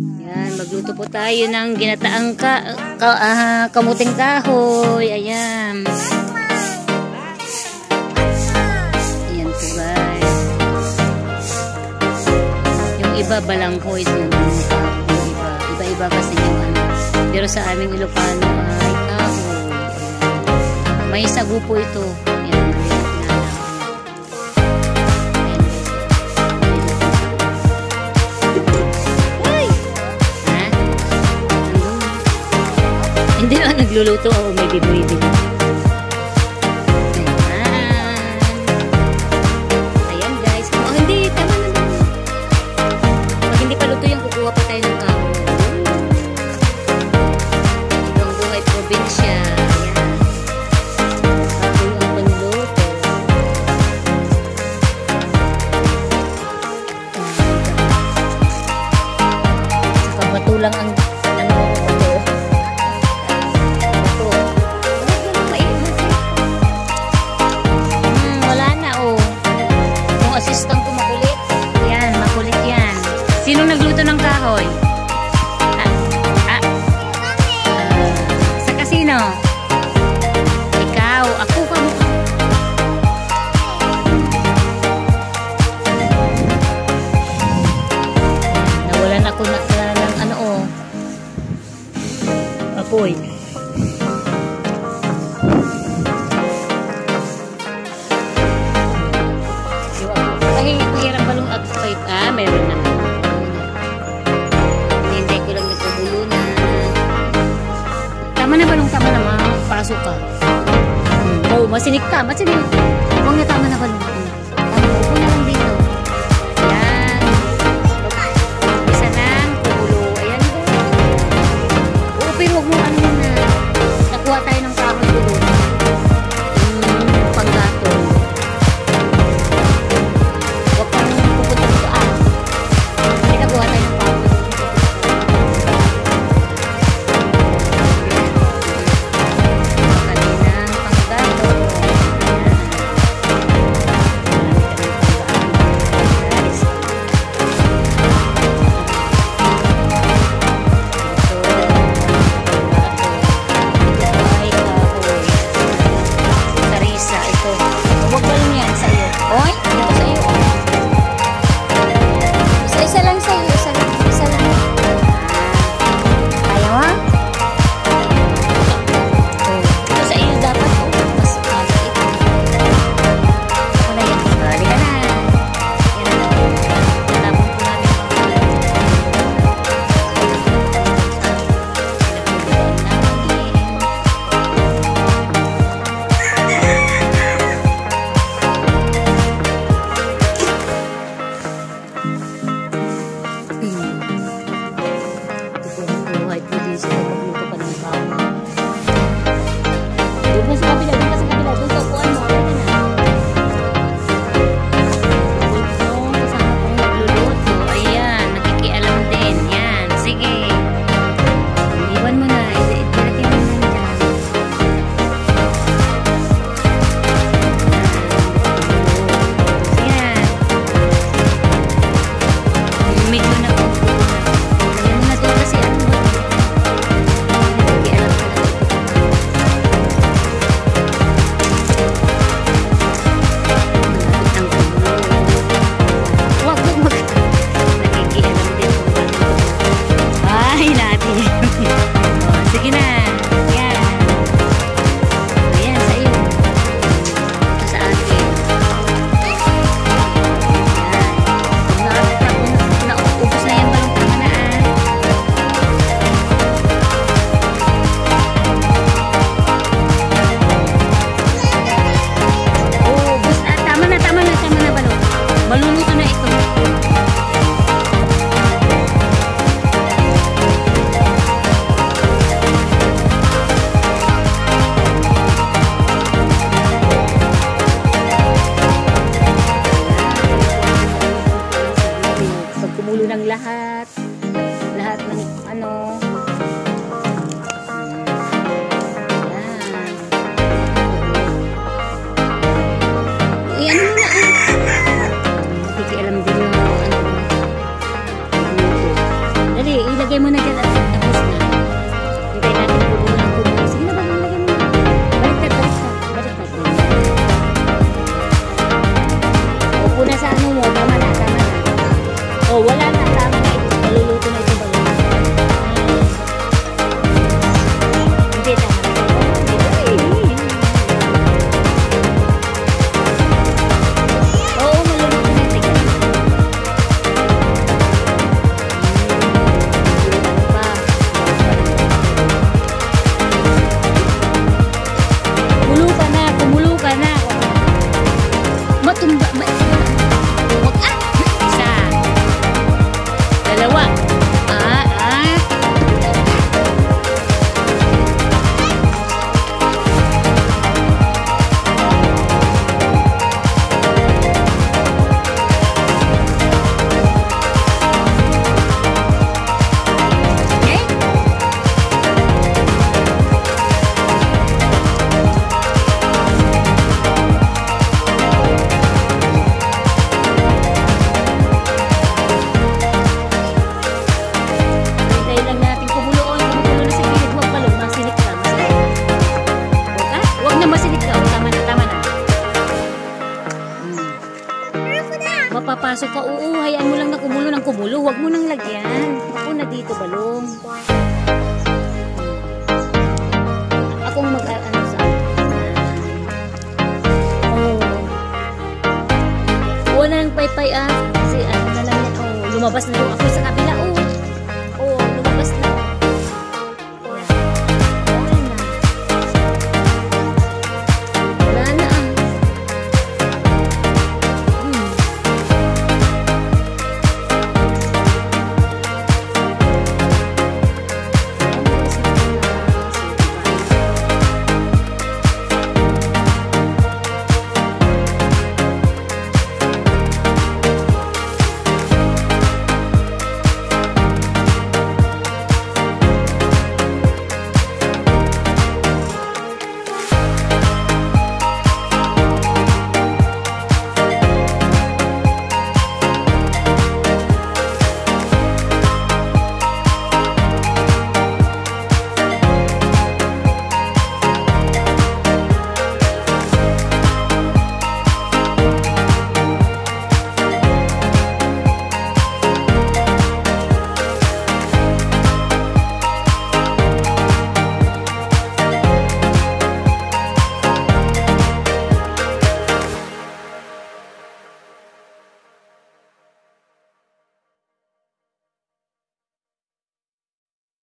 Yan, magluto po tayo ng ginataang kamuting kahoy. Ayan. Ayan po guys. Yung iba balanghoy yung iba kasi yung ano. Pero sa aming Ilocano ay kahoy. May sagu po ito. Ayan. Hindi na nagluluto o may bibili. Ayan guys. Oh, hindi. Tama na. Pag hindi pa luto yung kukuha pa tayo ng kahoy. Ibang buhay probinsya. Ayan. Kahoy ang panluto. Saka bato lang ang Sinong nagluto ng kahoy? Sa kasino? Ikaw. Ako ka mo. Nawalan ako ng ano o. Apoy. Ay, hirap balong at pipe. Meron na. Tama na ba nung tama na pasok ka? Oo, masinig ka. Masinig. Huwag na tama na ba nung upo na lang dito. Ayan. Isa ng kulo. Ayan. Oo, pero huwag mo ano na. Nakuha tayo ng kahoy kulo. Panggato. Huwag kang pupunta dito Hindi nakuha tayo ng kahoy. ilagay mo na dyan at tapos na. Hintay natin kumulo ng kumulo. Sige na, balong, lagay mo na. Baliktad. Upo na sa ano mo, tama na. Oh, wala na, tama na ito. Maluluto na ito balong. Hindi, tama na. Oo, maluluto na ito. Kumulo ka na. Matumba. Isa. Dalawa. Mapapasok ka, oo, hayaan mo lang na kumulo ng kumulo. Huwag mo nang lagyan. Ako na dito, balong. Akong mag-ano sa wala nang paypay kasi ano na lang yan. Lumabas na yung ako sa kabila.